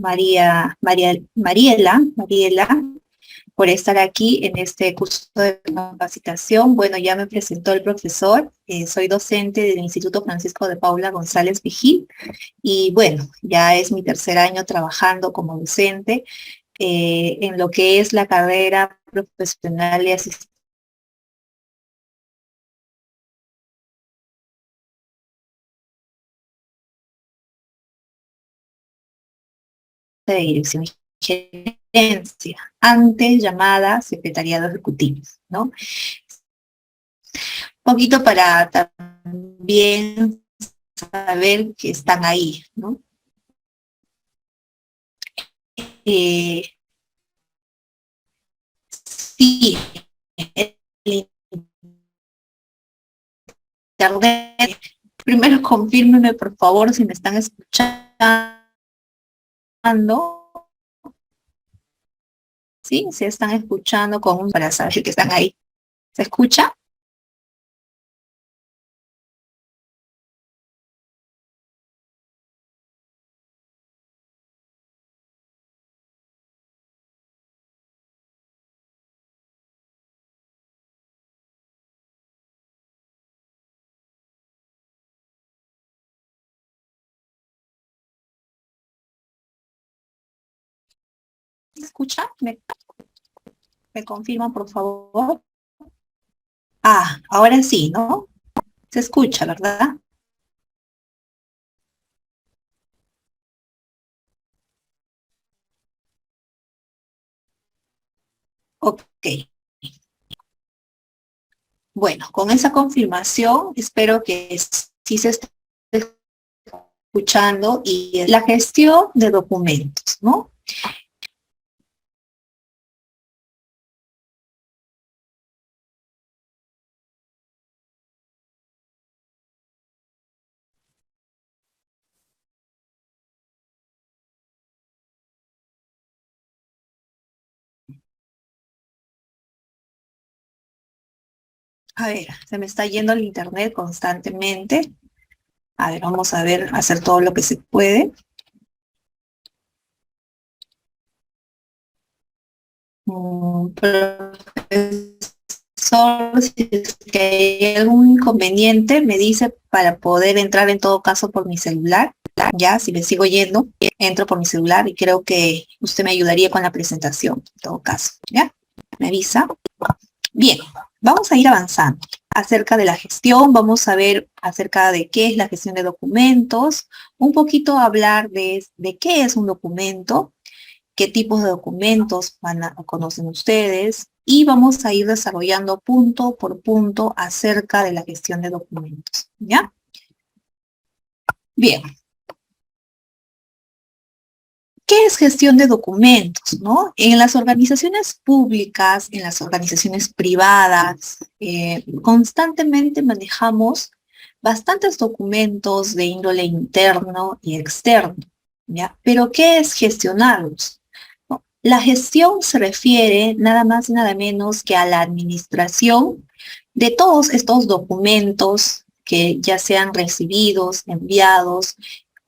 Mariela, por estar aquí en este curso de capacitación. Bueno, ya me presentó el profesor, soy docente del Instituto Francisco de Paula González Vigil, y bueno, ya es mi tercer año trabajando como docente en lo que es la carrera profesional y asistente de dirección y gerencia, antes llamada Secretariado Ejecutivo, ¿no? Un poquito para también saber que están ahí, ¿no? Eh, sí, el internet. Primero confírmenme, por favor, si me están escuchando. Sí, se están escuchando para saber que están ahí. ¿Se escucha? ¿Se escucha? ¿Me confirman, por favor? Ah, ahora sí, ¿no? Se escucha, ¿verdad? Ok. Bueno, con esa confirmación, espero que sí se esté escuchando, y es la gestión de documentos, ¿no? A ver, se me está yendo el internet constantemente. A ver, vamos a ver, hacer todo lo que se puede. Profesor, si es que hay algún inconveniente, me dice para poder entrar en todo caso por mi celular. Ya, si me sigo yendo, entro por mi celular y creo que usted me ayudaría con la presentación, en todo caso. ¿Ya? ¿Me avisa? Bien, vamos a ir avanzando. Acerca de la gestión, vamos a ver acerca de qué es la gestión de documentos, un poquito hablar de qué es un documento, qué tipos de documentos conocen ustedes, y vamos a ir desarrollando punto por punto acerca de la gestión de documentos, ¿ya? Bien, ¿qué es gestión de documentos, no? En las organizaciones públicas, en las organizaciones privadas, constantemente manejamos bastantes documentos de índole interno y externo, ¿ya? Pero ¿qué es gestionarlos? ¿No? La gestión se refiere nada más y nada menos que a la administración de todos estos documentos que ya sean recibidos, enviados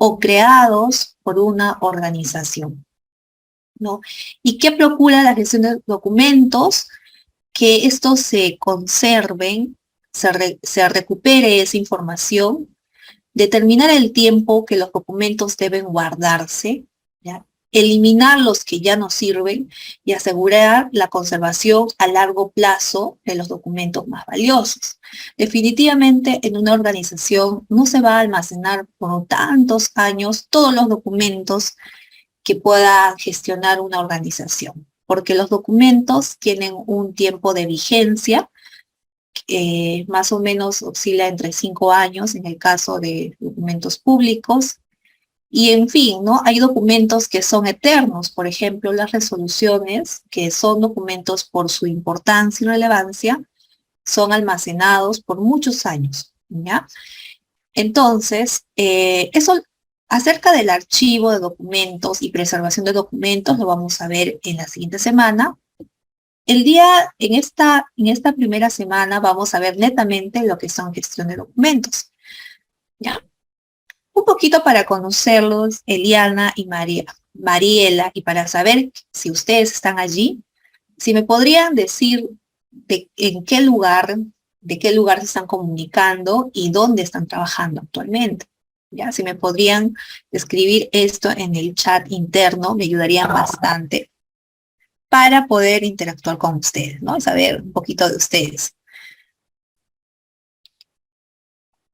o creados por una organización, ¿no? ¿Y qué procura la gestión de documentos? Que estos se conserven, se recupere esa información, determinar el tiempo que los documentos deben guardarse, ¿ya? Eliminar los que ya no sirven y asegurar la conservación a largo plazo de los documentos más valiosos. Definitivamente en una organización no se va a almacenar por tantos años todos los documentos que pueda gestionar una organización, porque los documentos tienen un tiempo de vigencia, más o menos oscila entre 5 años en el caso de documentos públicos. Y en fin, ¿no? Hay documentos que son eternos, por ejemplo, las resoluciones, que son documentos por su importancia y relevancia, son almacenados por muchos años, ¿ya? Entonces, eso acerca del archivo de documentos y preservación de documentos lo vamos a ver en la siguiente semana. En esta primera semana vamos a ver netamente lo que son gestión de documentos, ¿ya? Un poquito para conocerlos, Eliana y Mariela, y para saber si ustedes están allí, si me podrían decir de qué lugar se están comunicando y dónde están trabajando actualmente. Ya, si me podrían escribir esto en el chat interno, me ayudarían bastante para poder interactuar con ustedes, ¿no? Y saber un poquito de ustedes.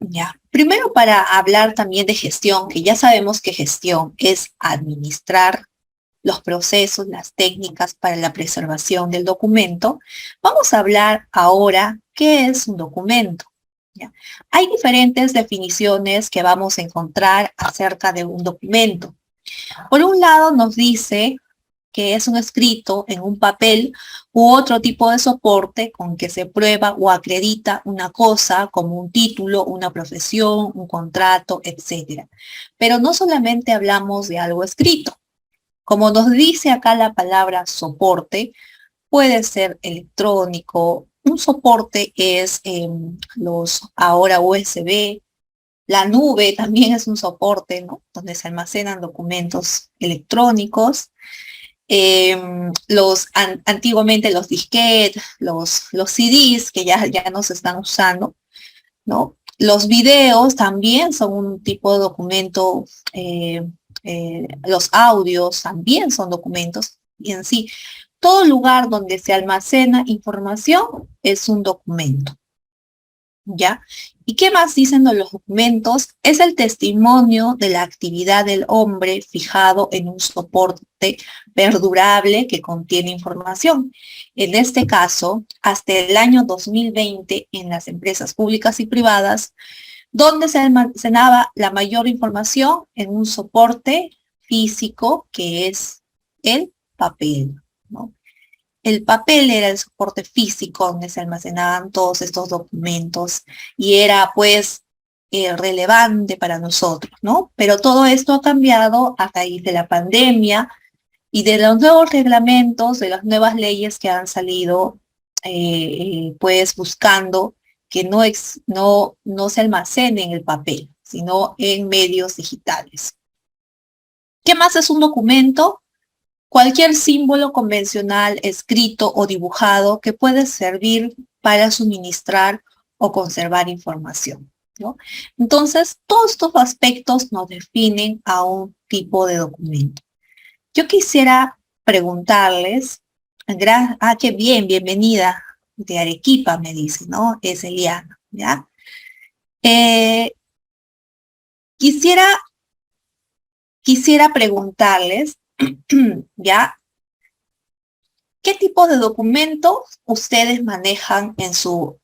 Ya. Primero para hablar también de gestión, que ya sabemos que gestión es administrar los procesos, las técnicas para la preservación del documento. Vamos a hablar ahora qué es un documento. ¿Ya? Hay diferentes definiciones que vamos a encontrar acerca de un documento. Por un lado nos dice que es un escrito en un papel u otro tipo de soporte con que se prueba o acredita una cosa como un título, una profesión, un contrato, etc. Pero no solamente hablamos de algo escrito. Como nos dice acá la palabra soporte, puede ser electrónico. Un soporte es los ahora USB. La nube también es un soporte, ¿no? Donde se almacenan documentos electrónicos. Antiguamente los disquetes, los CDs que ya no se están usando, ¿no? Los videos también son un tipo de documento, los audios también son documentos, y en sí, todo lugar donde se almacena información es un documento. ¿Ya? ¿Y qué más dicen los documentos? Es el testimonio de la actividad del hombre fijado en un soporte perdurable que contiene información. En este caso, hasta el año 2020, en las empresas públicas y privadas, donde se almacenaba la mayor información en un soporte físico que es el papel, ¿no? El papel era el soporte físico donde se almacenaban todos estos documentos y era pues relevante para nosotros, ¿no? Pero todo esto ha cambiado a raíz de la pandemia y de los nuevos reglamentos, de las nuevas leyes que han salido pues buscando que no se almacene en el papel, sino en medios digitales. ¿Qué más es un documento? Cualquier símbolo convencional, escrito o dibujado que puede servir para suministrar o conservar información, ¿no? Entonces, todos estos aspectos nos definen a un tipo de documento. Yo quisiera preguntarles, qué bien, bienvenida de Arequipa, me dice, ¿no? Es Eliana, ¿ya? Eh, quisiera preguntarles, ¿ya? ¿Qué tipo de documentos ustedes manejan en su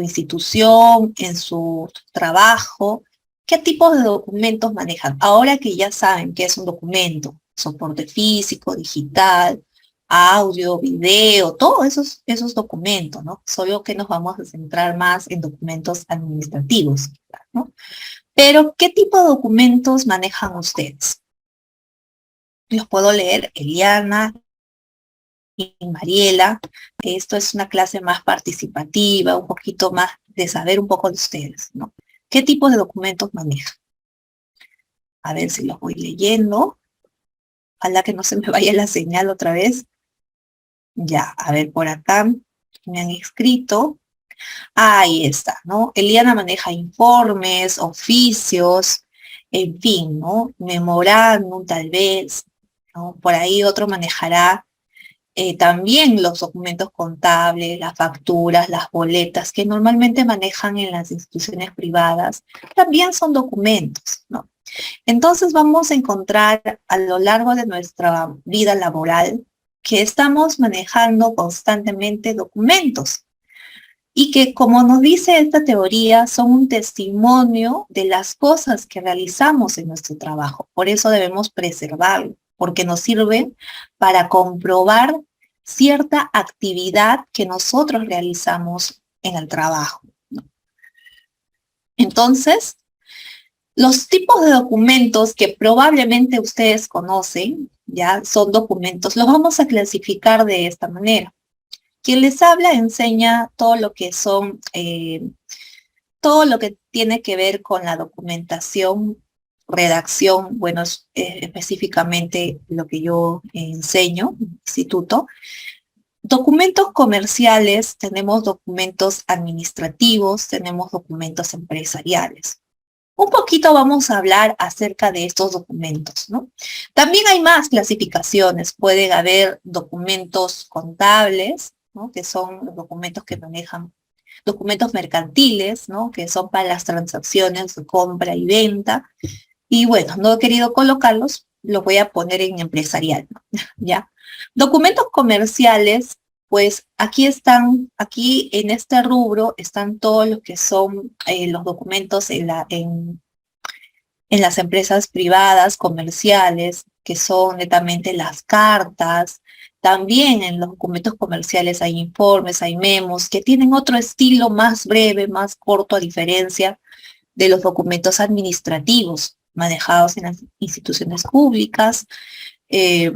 institución, en su trabajo? ¿Qué tipo de documentos manejan? Ahora que ya saben qué es un documento, soporte físico, digital, audio, video, todos esos documentos, ¿no? Solo que nos vamos a centrar más en documentos administrativos, ¿no? Pero, ¿qué tipo de documentos manejan ustedes? Los puedo leer, Eliana y Mariela. Esto es una clase más participativa, un poquito más de saber un poco de ustedes, ¿no? ¿Qué tipo de documentos manejan? A ver si los voy leyendo. Ojalá que no se me vaya la señal otra vez. Ya, a ver, por acá me han escrito. Ahí está, ¿no? Eliana maneja informes, oficios, en fin, ¿no? Memorándum, tal vez, ¿no? Por ahí otro manejará también los documentos contables, las facturas, las boletas que normalmente manejan en las instituciones privadas, también son documentos, ¿no? Entonces vamos a encontrar a lo largo de nuestra vida laboral que estamos manejando constantemente documentos y que, como nos dice esta teoría, son un testimonio de las cosas que realizamos en nuestro trabajo. Por eso debemos preservarlo, porque nos sirven para comprobar cierta actividad que nosotros realizamos en el trabajo, ¿no? Entonces, los tipos de documentos que probablemente ustedes conocen, ya son documentos, los vamos a clasificar de esta manera. Quien les habla enseña todo lo que son, todo lo que tiene que ver con la documentación redacción, bueno, es específicamente lo que yo enseño en el instituto. Documentos comerciales, tenemos documentos administrativos, tenemos documentos empresariales. Un poquito vamos a hablar acerca de estos documentos, ¿no? También hay más clasificaciones. Pueden haber documentos contables, ¿no? Que son los documentos que manejan, documentos mercantiles, ¿no? Que son para las transacciones de compra y venta. Y bueno, no he querido colocarlos, los voy a poner en empresarial, ¿no? ¿Ya? Documentos comerciales, pues aquí están, aquí en este rubro están todos los que son los documentos en las empresas privadas, comerciales, que son netamente las cartas. También en los documentos comerciales hay informes, hay memos, que tienen otro estilo más breve, más corto, a diferencia de los documentos administrativos manejados en las instituciones públicas, eh,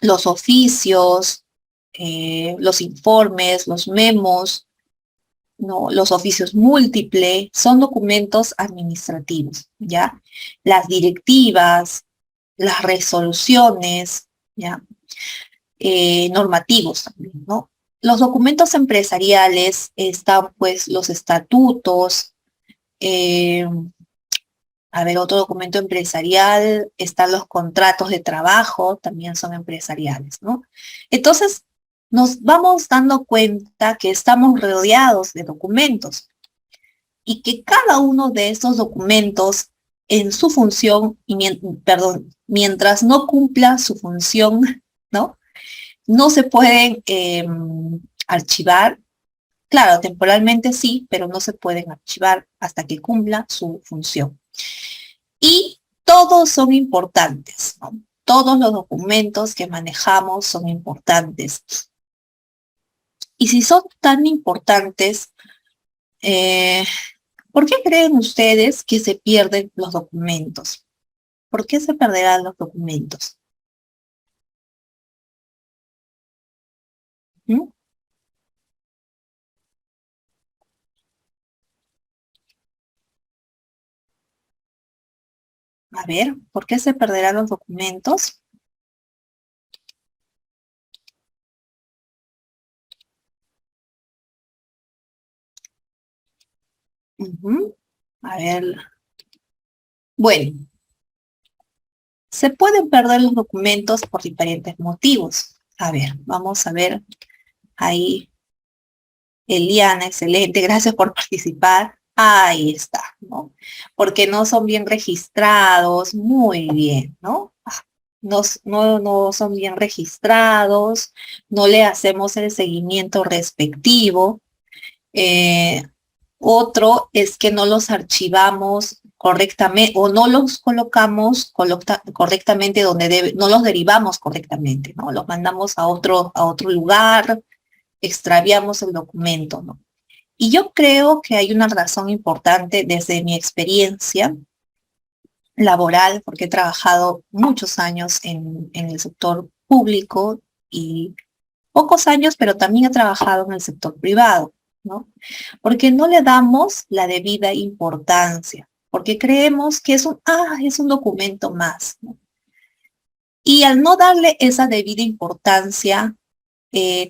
los oficios, los informes, los memos, ¿no? Los oficios múltiples, son documentos administrativos, ¿ya? Las directivas, las resoluciones, ¿ya? Normativos también, ¿no? Los documentos empresariales están, pues, los estatutos, eh, a ver, otro documento empresarial, están los contratos de trabajo, también son empresariales, ¿no? Entonces, nos vamos dando cuenta que estamos rodeados de documentos y que cada uno de estos documentos en su función, perdón, mientras no cumpla su función, ¿no? No se pueden archivar. Claro, temporalmente sí, pero no se pueden archivar hasta que cumpla su función. Y todos son importantes, ¿no? Todos los documentos que manejamos son importantes. Y si son tan importantes, eh, ¿por qué creen ustedes que se pierden los documentos? ¿Por qué se perderán los documentos? ¿Mm? A ver, ¿por qué se perderán los documentos? Ujú. A ver, bueno, se pueden perder los documentos por diferentes motivos. A ver, vamos a ver ahí. Eliana, excelente, gracias por participar. Ahí está, ¿no? Porque no son bien registrados, muy bien, ¿no? No son bien registrados, no le hacemos el seguimiento respectivo. Eh, Otro es que no los archivamos correctamente o no los colocamos correctamente donde debe, no los derivamos correctamente, ¿no? Los mandamos a otro lugar, extraviamos el documento, ¿no? Y yo creo que hay una razón importante desde mi experiencia laboral, porque he trabajado muchos años en el sector público y pocos años, pero también he trabajado en el sector privado, ¿no? Porque no le damos la debida importancia, porque creemos que es un documento más, ¿no? Y al no darle esa debida importancia,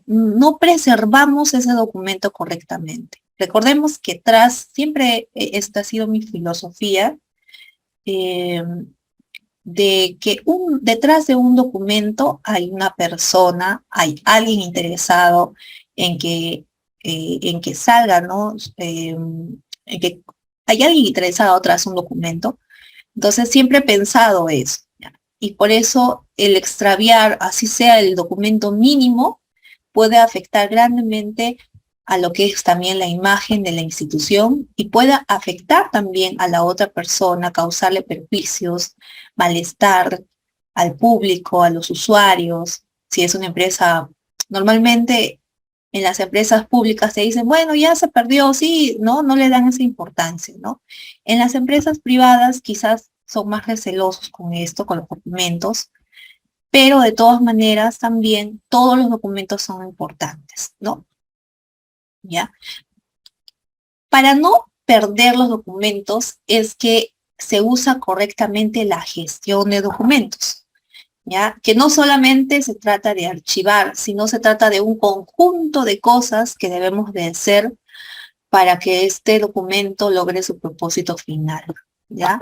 no preservamos ese documento correctamente. Recordemos que siempre esta ha sido mi filosofía, eh, de que detrás de un documento hay una persona, hay alguien interesado en que salga, ¿no? En que hay alguien interesado tras un documento. Entonces siempre he pensado eso, ¿ya? Y por eso el extraviar, así sea el documento mínimo, puede afectar grandemente a lo que es también la imagen de la institución y puede afectar también a la otra persona, causarle perjuicios, malestar al público, a los usuarios. Si es una empresa, normalmente en las empresas públicas se dicen, bueno, ya se perdió, sí, no le dan esa importancia, ¿no? En las empresas privadas quizás son más recelosos con esto, con los documentos, pero de todas maneras también todos los documentos son importantes, ¿no? ¿Ya? Para no perder los documentos es que se usa correctamente la gestión de documentos, ¿ya? Que no solamente se trata de archivar, sino se trata de un conjunto de cosas que debemos de hacer para que este documento logre su propósito final, ¿ya?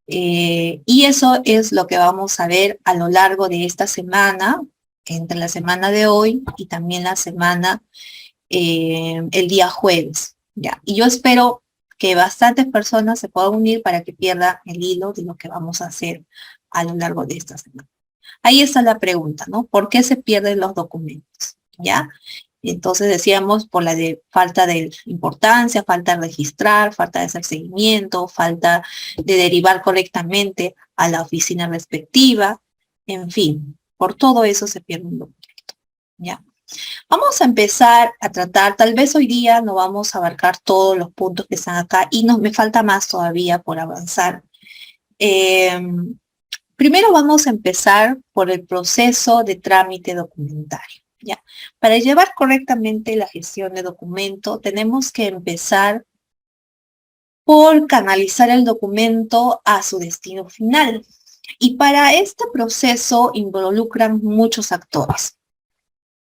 Y eso es lo que vamos a ver a lo largo de esta semana, entre la semana de hoy y también la semana, el día jueves, ¿ya? Y yo espero que bastantes personas se puedan unir para que pierdan el hilo de lo que vamos a hacer a lo largo de esta semana. Ahí está la pregunta, ¿no? ¿Por qué se pierden los documentos? ¿Ya? Entonces decíamos por la falta de importancia, falta de registrar, falta de hacer seguimiento, falta de derivar correctamente a la oficina respectiva, en fin, por todo eso se pierde un documento, ¿ya? Vamos a empezar a tratar, tal vez hoy día no vamos a abarcar todos los puntos que están acá y me falta más todavía por avanzar. Primero vamos a empezar por el proceso de trámite documentario, ¿ya? Para llevar correctamente la gestión de documento, tenemos que empezar por canalizar el documento a su destino final. Y para este proceso involucran muchos actores.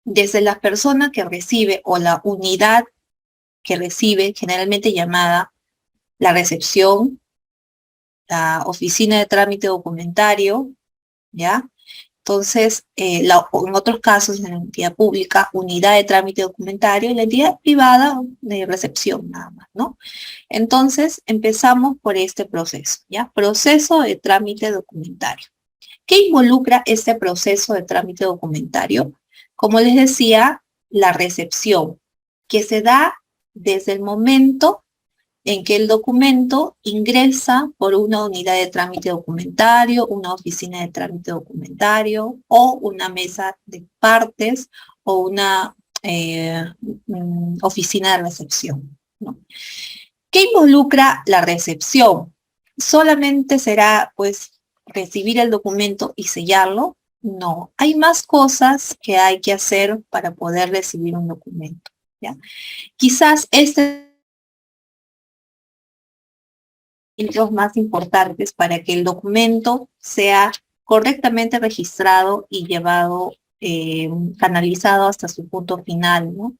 Desde la persona que recibe o la unidad que recibe, generalmente llamada la recepción, la oficina de trámite documentario, ¿ya? Entonces, en otros casos, en la entidad pública, unidad de trámite documentario, y la entidad privada de recepción nada más, ¿no? Entonces, empezamos por este proceso, ¿ya? Proceso de trámite documentario. ¿Qué involucra este proceso de trámite documentario? Como les decía, la recepción, que se da desde el momento en que el documento ingresa por una unidad de trámite documentario, una oficina de trámite documentario, o una mesa de partes, o una oficina de recepción, ¿no? ¿Qué involucra la recepción? ¿Solamente será, pues, recibir el documento y sellarlo? No, hay más cosas que hay que hacer para poder recibir un documento, ¿ya? Quizás los más importantes para que el documento sea correctamente registrado y llevado, canalizado hasta su punto final, ¿no?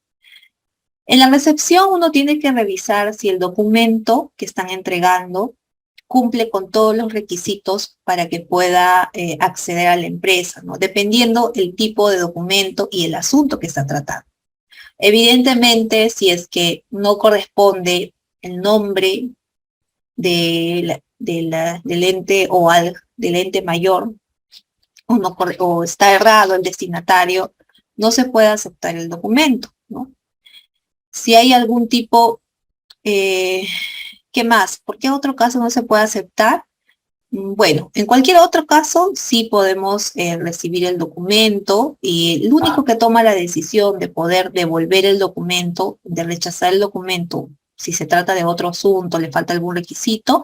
En la recepción uno tiene que revisar si el documento que están entregando cumple con todos los requisitos para que pueda acceder a la empresa, ¿no? Dependiendo el tipo de documento y el asunto que está tratando. Evidentemente, si es que no corresponde el nombre del ente o del ente mayor, o está errado el destinatario, no se puede aceptar el documento, ¿no? Si hay algún tipo, ¿qué más? ¿Por qué otro caso no se puede aceptar? Bueno, en cualquier otro caso sí podemos recibir el documento, y el único que toma la decisión de poder devolver el documento, de rechazar el documento, si se trata de otro asunto, le falta algún requisito,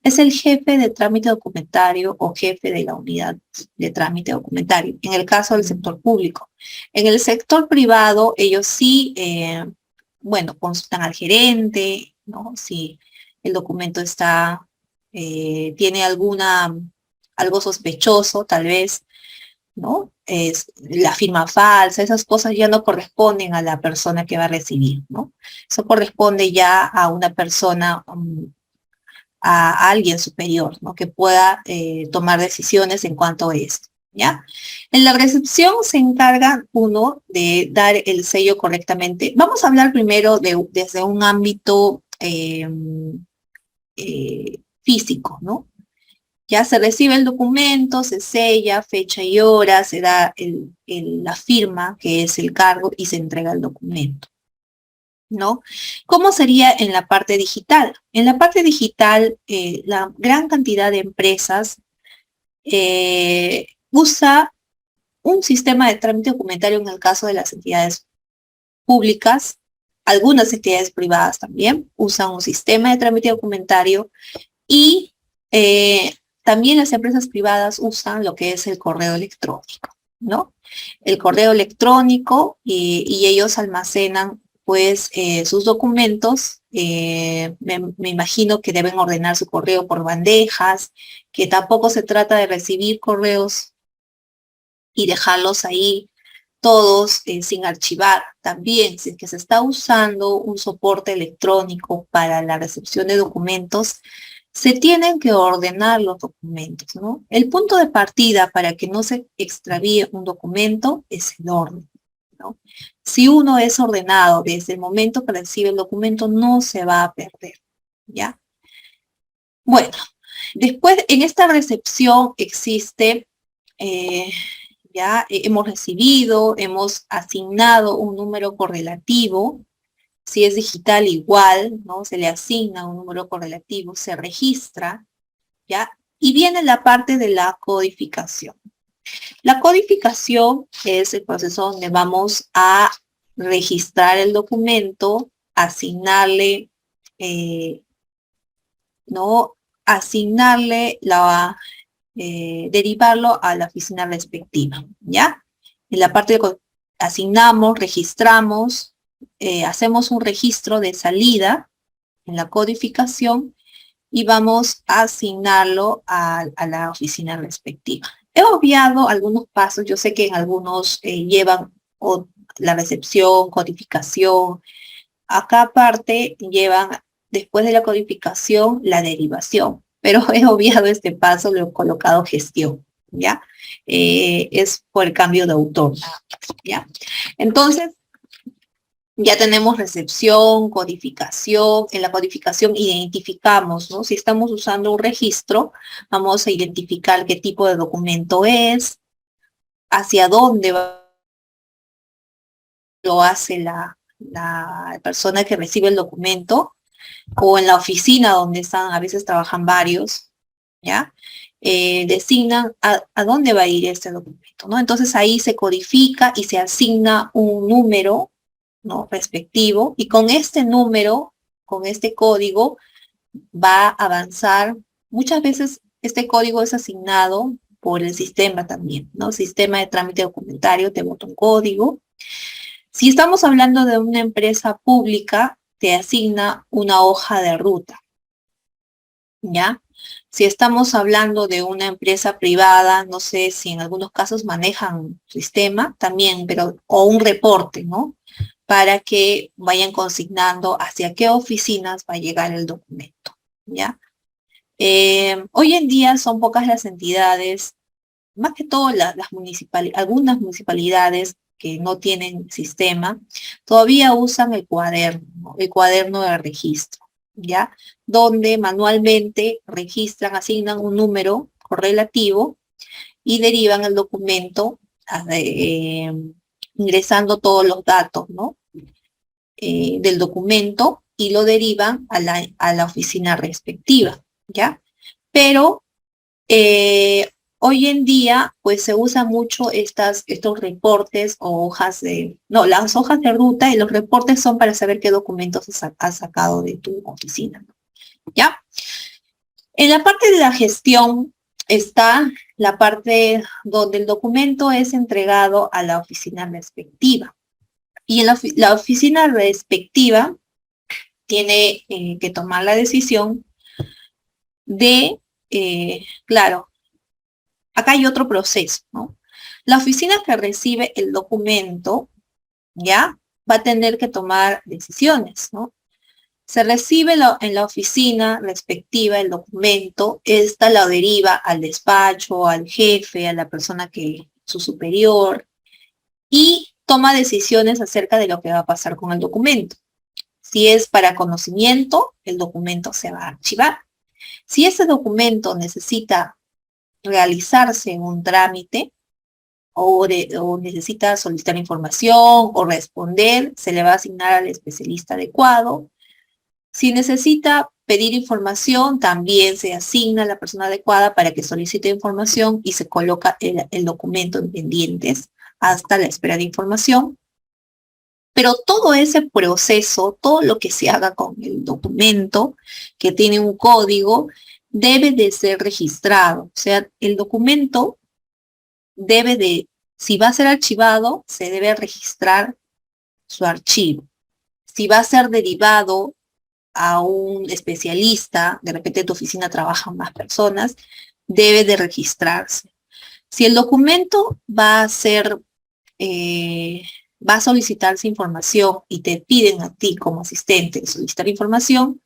es el jefe de trámite documentario o jefe de la unidad de trámite documentario, en el caso del sector público. En el sector privado, ellos sí, bueno, consultan al gerente, ¿no? Si el documento está, tiene algo sospechoso, tal vez, ¿no? Es la firma falsa, esas cosas ya no corresponden a la persona que va a recibir, ¿no? Eso corresponde ya a una persona, a alguien superior, ¿no? Que pueda tomar decisiones en cuanto a esto, ¿ya? En la recepción se encarga uno de dar el sello correctamente. Vamos a hablar primero desde un ámbito físico, ¿no? Ya se recibe el documento, se sella, fecha y hora, se da la firma, que es el cargo, y se entrega el documento, ¿no? ¿Cómo sería en la parte digital? En la parte digital, la gran cantidad de empresas usa un sistema de trámite documentario en el caso de las entidades públicas. Algunas entidades privadas también usan un sistema de trámite documentario, y también las empresas privadas usan lo que es el correo electrónico, ¿no? El correo electrónico, y ellos almacenan, pues, sus documentos Me imagino que deben ordenar su correo por bandejas, que tampoco se trata de recibir correos y dejarlos ahí todos sin archivar. También, si es que se está usando un soporte electrónico para la recepción de documentos, se tienen que ordenar los documentos, ¿no? El punto de partida para que no se extravíe un documento es el orden, ¿no? Si uno es ordenado desde el momento que recibe el documento, no se va a perder, ¿ya? Bueno, después en esta recepción existe ya hemos recibido, hemos asignado un número correlativo. Si es digital, igual, ¿no? Se le asigna un número correlativo, se registra, ¿ya? Y viene la parte de la codificación. La codificación es el proceso donde vamos a registrar el documento, asignarle, ¿no? Asignarle derivarlo a la oficina respectiva, ¿ya? En la parte de asignamos, registramos, hacemos un registro de salida en la codificación y vamos a asignarlo a la oficina respectiva. He obviado algunos pasos, yo sé que en algunos llevan la recepción, codificación. Acá aparte llevan, después de la codificación, la derivación. Pero he obviado este paso, lo he colocado gestión, ¿ya? Es por el cambio de autor, ¿ya? Entonces, ya tenemos recepción, codificación. En la codificación identificamos, ¿no? Si estamos usando un registro, vamos a identificar qué tipo de documento es, hacia dónde lo hace la persona que recibe el documento, o en la oficina donde están, a veces trabajan varios, ¿ya? Designan a dónde va a ir este documento, ¿no? Entonces ahí se codifica y se asigna un número, ¿no? Respectivo, y con este número, con este código, va a avanzar. Muchas veces este código es asignado por el sistema también, ¿no? Sistema de trámite documentario te bota un código. Si estamos hablando de una empresa pública, te asigna una hoja de ruta, ¿ya? Si estamos hablando de una empresa privada, no sé si en algunos casos manejan sistema también, pero, o un reporte, ¿no? Para que vayan consignando hacia qué oficinas va a llegar el documento, ¿ya? Hoy en día son pocas las entidades, más que todo algunas municipalidades que no tienen sistema, todavía usan el cuaderno de registro, ¿ya? Donde manualmente registran, asignan un número correlativo y derivan el documento ingresando todos los datos, ¿no? Del documento y lo derivan a la oficina respectiva, ¿ya? Pero hoy en día, pues se usa mucho estos reportes o hojas no, las hojas de ruta y los reportes son para saber qué documentos has sacado de tu oficina, ¿ya? En la parte de la gestión está la parte donde el documento es entregado a la oficina respectiva. Y en la oficina respectiva tiene que tomar la decisión de, claro, acá hay otro proceso, ¿no? La oficina que recibe el documento, ¿ya? Va a tener que tomar decisiones, ¿no? Se recibe en la oficina respectiva el documento, esta la deriva al despacho, al jefe, a la persona su superior, y toma decisiones acerca de lo que va a pasar con el documento. Si es para conocimiento, el documento se va a archivar. Si ese documento necesita realizarse un trámite o necesita solicitar información o responder, se le va a asignar al especialista adecuado. Si necesita pedir información, también se asigna a la persona adecuada para que solicite información y se coloca el documento en pendientes hasta la espera de información. Pero todo ese proceso, todo lo que se haga con el documento, que tiene un código, debe de ser registrado. O sea, el documento si va a ser archivado, se debe registrar su archivo. Si va a ser derivado a un especialista, de repente en tu oficina trabajan más personas, debe de registrarse. Si el documento va a solicitarse información y te piden a ti como asistente solicitar información,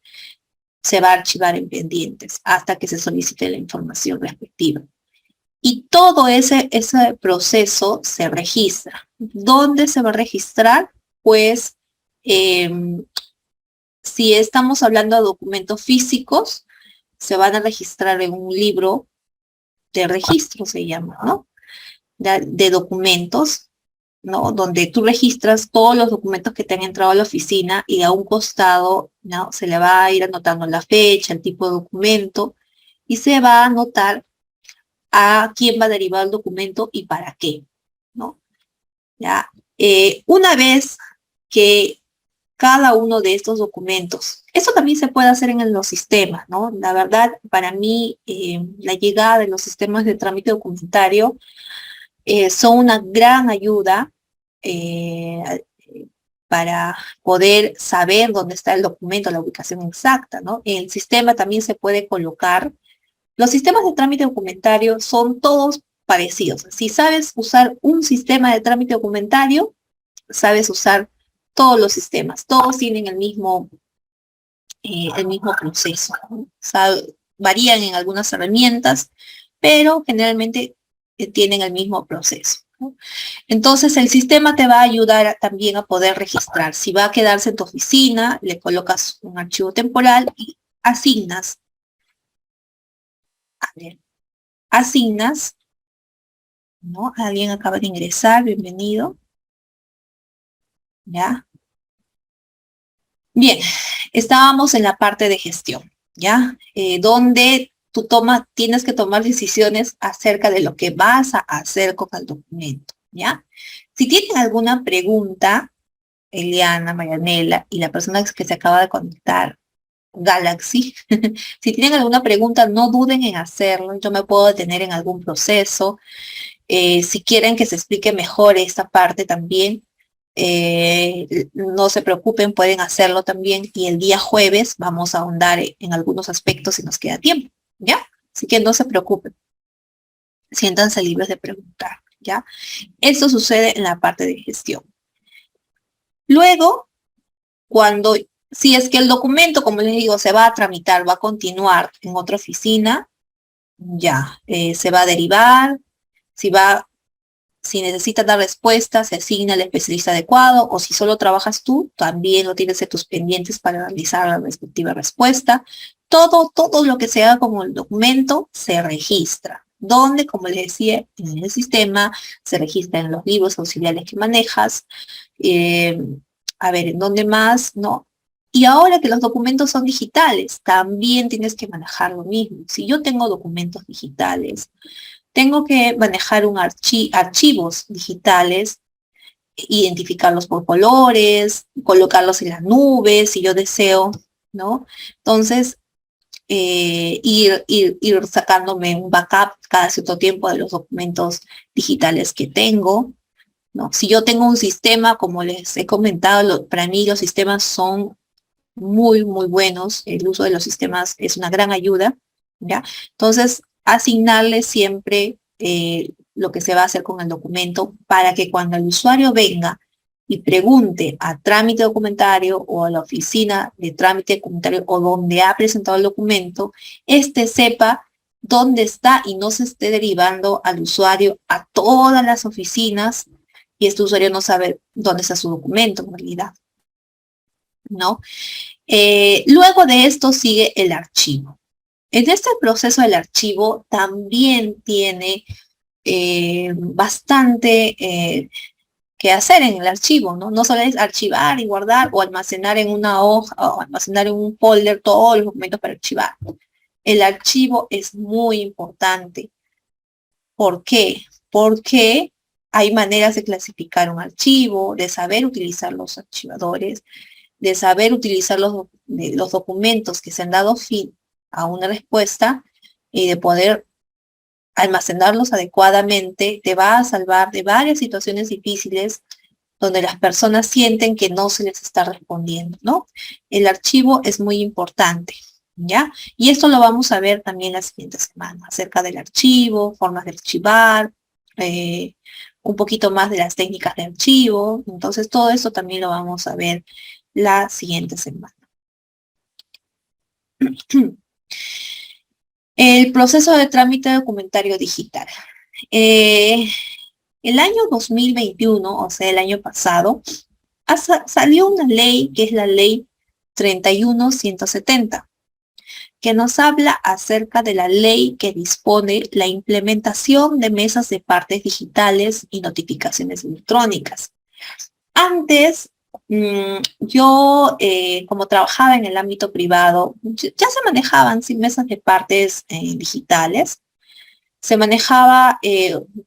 se va a archivar en pendientes hasta que se solicite la información respectiva. Y todo ese proceso se registra. ¿Dónde se va a registrar? Pues eh, si estamos hablando de documentos físicos, se van a registrar en un libro de registro, se llama, ¿no? De documentos, ¿no? Donde tú registras todos los documentos que te han entrado a la oficina y a un costado, ¿no? Se le va a ir anotando la fecha, el tipo de documento y se va a anotar a quién va a derivar el documento y para qué, ¿no? ¿Ya? Una vez que cada uno de estos documentos, eso también se puede hacer en los sistemas, ¿no? La verdad, para mí, la llegada de los sistemas de trámite documentario son una gran ayuda eh, para poder saber dónde está el documento, la ubicación exacta, ¿no? En el sistema también se puede colocar. Los sistemas de trámite documentario son todos parecidos. Si sabes usar un sistema de trámite documentario, sabes usar todos los sistemas. Todos tienen el mismo proceso, ¿no? O sea, varían en algunas herramientas, pero generalmente tienen el mismo proceso, ¿no? Entonces, el sistema te va a ayudar también a poder registrar. Si va a quedarse en tu oficina, le colocas un archivo temporal y asignas, a ver, asignas, ¿no? Alguien acaba de ingresar, bienvenido, ¿ya? Bien, estábamos en la parte de gestión, ¿ya? Donde tienes que tomar decisiones acerca de lo que vas a hacer con el documento, ¿ya? Si tienen alguna pregunta, Eliana, Marianela y la persona que se acaba de conectar, Galaxy, si tienen alguna pregunta, no duden en hacerlo. Yo me puedo detener en algún proceso. Si quieren que se explique mejor esta parte también, no se preocupen, pueden hacerlo también. Y el día jueves vamos a ahondar en algunos aspectos si nos queda tiempo, ¿ya? Así que no se preocupen. Siéntanse libres de preguntar, ¿ya? Esto sucede en la parte de gestión. Luego, si es que el documento, como les digo, se va a tramitar, va a continuar en otra oficina, ya, se va a derivar, si necesitas dar respuesta, se asigna el especialista adecuado, o si solo trabajas tú, también lo tienes en tus pendientes para realizar la respectiva respuesta. Todo lo que se haga con el documento se registra. Donde, como les decía, en el sistema, se registra en los libros auxiliares que manejas. eh, a ver, ¿en dónde más? ¿No? Y ahora que los documentos son digitales, también tienes que manejar lo mismo. Si yo tengo documentos digitales, tengo que manejar archivos digitales, identificarlos por colores, colocarlos en las nubes si yo deseo, ¿no? Entonces, ir sacándome un backup cada cierto tiempo de los documentos digitales que tengo, ¿no? Si yo tengo un sistema, como les he comentado, para mí los sistemas son muy, muy buenos. El uso de los sistemas es una gran ayuda, ¿ya? Entonces, asignarle siempre lo que se va a hacer con el documento para que cuando el usuario venga y pregunte a trámite documentario o a la oficina de trámite documentario o donde ha presentado el documento, éste sepa dónde está y no se esté derivando al usuario a todas las oficinas y este usuario no sabe dónde está su documento en realidad, ¿no? Luego de esto sigue el archivo. En este proceso del archivo también tiene bastante que hacer en el archivo, ¿no? No solo es archivar y guardar o almacenar en una hoja o almacenar en un folder todos los documentos para archivar. El archivo es muy importante. ¿Por qué? Porque hay maneras de clasificar un archivo, de saber utilizar los archivadores, de saber utilizar los documentos que se han dado fin a una respuesta y de poder almacenarlos adecuadamente, te va a salvar de varias situaciones difíciles donde las personas sienten que no se les está respondiendo, ¿no? El archivo es muy importante, ¿ya? Y esto lo vamos a ver también la siguiente semana, acerca del archivo, formas de archivar, un poquito más de las técnicas de archivo. Entonces, todo eso también lo vamos a ver la siguiente semana. El proceso de trámite documentario digital. El año 2021, o sea, el año pasado, salió una ley que es la ley 31170, que nos habla acerca de la ley que dispone la implementación de mesas de partes digitales y notificaciones electrónicas. Antes, yo, como trabajaba en el ámbito privado, ya se manejaban sin mesas de partes digitales. Se manejaba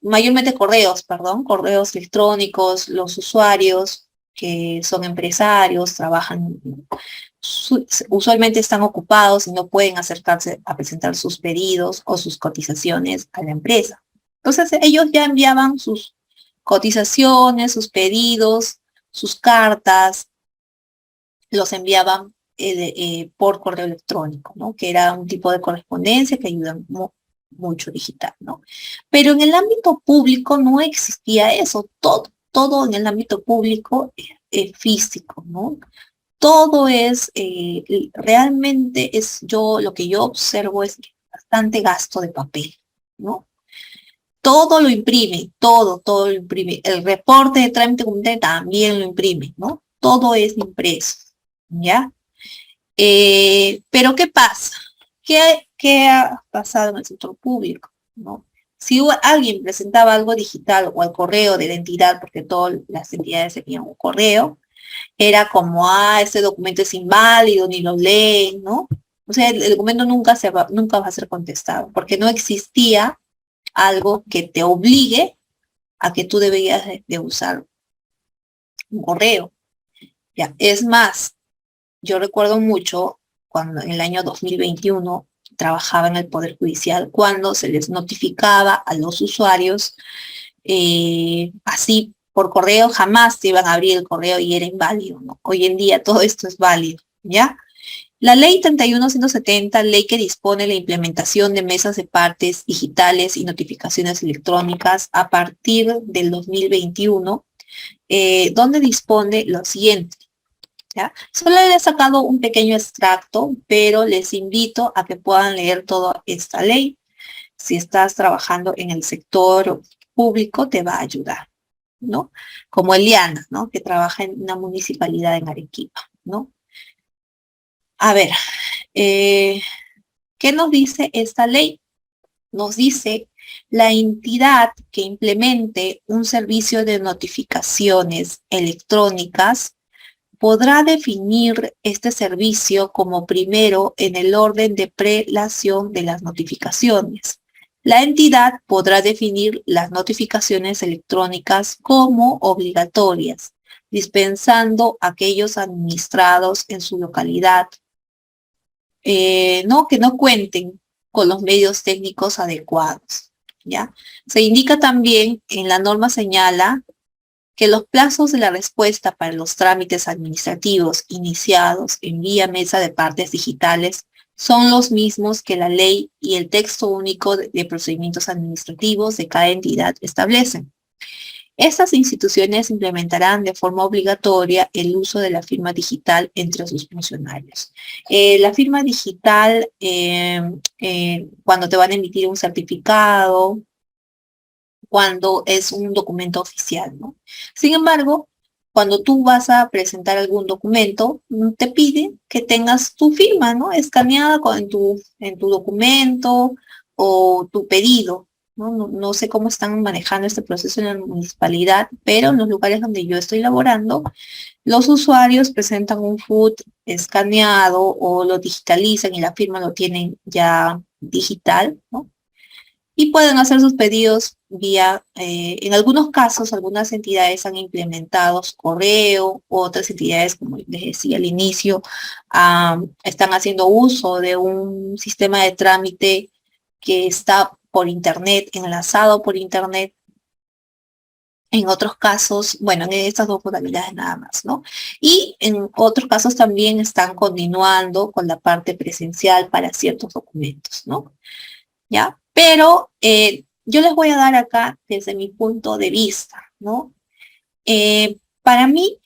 mayormente correos electrónicos. Los usuarios que son empresarios, trabajan, usualmente están ocupados y no pueden acercarse a presentar sus pedidos o sus cotizaciones a la empresa. Entonces ellos ya enviaban sus cotizaciones, sus pedidos, sus cartas, los enviaban por correo electrónico, ¿no? Que era un tipo de correspondencia que ayuda mucho digital, ¿no? Pero en el ámbito público no existía eso. Todo en el ámbito público es físico, ¿no? Todo es, realmente lo que yo observo es bastante gasto de papel, ¿no? Todo lo imprime, todo lo imprime. El reporte de trámite documentario también lo imprime, ¿no? Todo es impreso, ¿ya? Pero ¿qué pasa? ¿Qué ha pasado en el sector público, ¿no? Si alguien presentaba algo digital o al correo de la entidad, porque todas las entidades tenían un correo, era como, este documento es inválido, ni lo leen, ¿no? O sea, el documento nunca va a ser contestado, porque no existía algo que te obligue a que tú deberías de usar un correo. Ya, es más, yo recuerdo mucho cuando en el año 2021 trabajaba en el Poder Judicial, cuando se les notificaba a los usuarios, así por correo, jamás te iban a abrir el correo y era inválido, ¿no? Hoy en día todo esto es válido, ¿ya? La ley 31170, ley que dispone la implementación de mesas de partes digitales y notificaciones electrónicas a partir del 2021, donde dispone lo siguiente, ¿ya? Solo he sacado un pequeño extracto, pero les invito a que puedan leer toda esta ley. Si estás trabajando en el sector público, te va a ayudar, ¿no? Como Eliana, ¿no? Que trabaja en una municipalidad en Arequipa, ¿no? A ver, ¿qué nos dice esta ley? Nos dice la entidad que implemente un servicio de notificaciones electrónicas podrá definir este servicio como primero en el orden de prelación de las notificaciones. La entidad podrá definir las notificaciones electrónicas como obligatorias, dispensando aquellos administrados en su localidad, ¿no? Que no cuenten con los medios técnicos adecuados, ¿ya? Se indica también, en la norma señala que los plazos de la respuesta para los trámites administrativos iniciados en vía mesa de partes digitales son los mismos que la ley y el texto único de procedimientos administrativos de cada entidad establecen. Estas instituciones implementarán de forma obligatoria el uso de la firma digital entre sus funcionarios. La firma digital, cuando te van a emitir un certificado, cuando es un documento oficial, ¿no? Sin embargo, cuando tú vas a presentar algún documento, te pide que tengas tu firma, ¿no? Escaneada en tu documento o tu pedido, ¿no? No sé cómo están manejando este proceso en la municipalidad, pero en los lugares donde yo estoy laborando, los usuarios presentan un FUT escaneado o lo digitalizan y la firma lo tienen ya digital, ¿no? Y pueden hacer sus pedidos vía, en algunos casos, algunas entidades han implementado correo, otras entidades, como les decía al inicio, están haciendo uso de un sistema de trámite que está por internet, enlazado por internet, En otros casos, bueno, en estas dos modalidades nada más, ¿no? Y en otros casos también están continuando con la parte presencial para ciertos documentos, ¿no? ¿Ya? Pero yo les voy a dar acá desde mi punto de vista, ¿no? Para mí,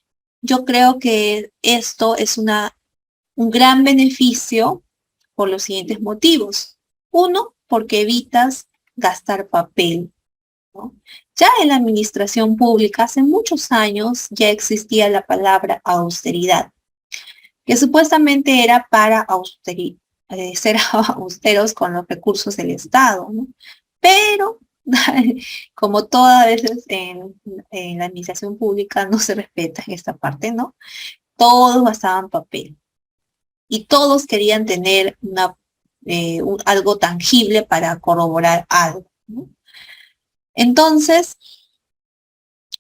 yo creo que esto es un gran beneficio por los siguientes motivos. Uno, porque evitas gastar papel, ¿no? Ya en la administración pública, hace muchos años, ya existía la palabra austeridad, que supuestamente era para ser austeros con los recursos del Estado, ¿no? Pero, como todas veces en la administración pública no se respeta en esta parte, ¿no? Todos gastaban papel y todos querían tener algo tangible para corroborar algo, ¿no? Entonces,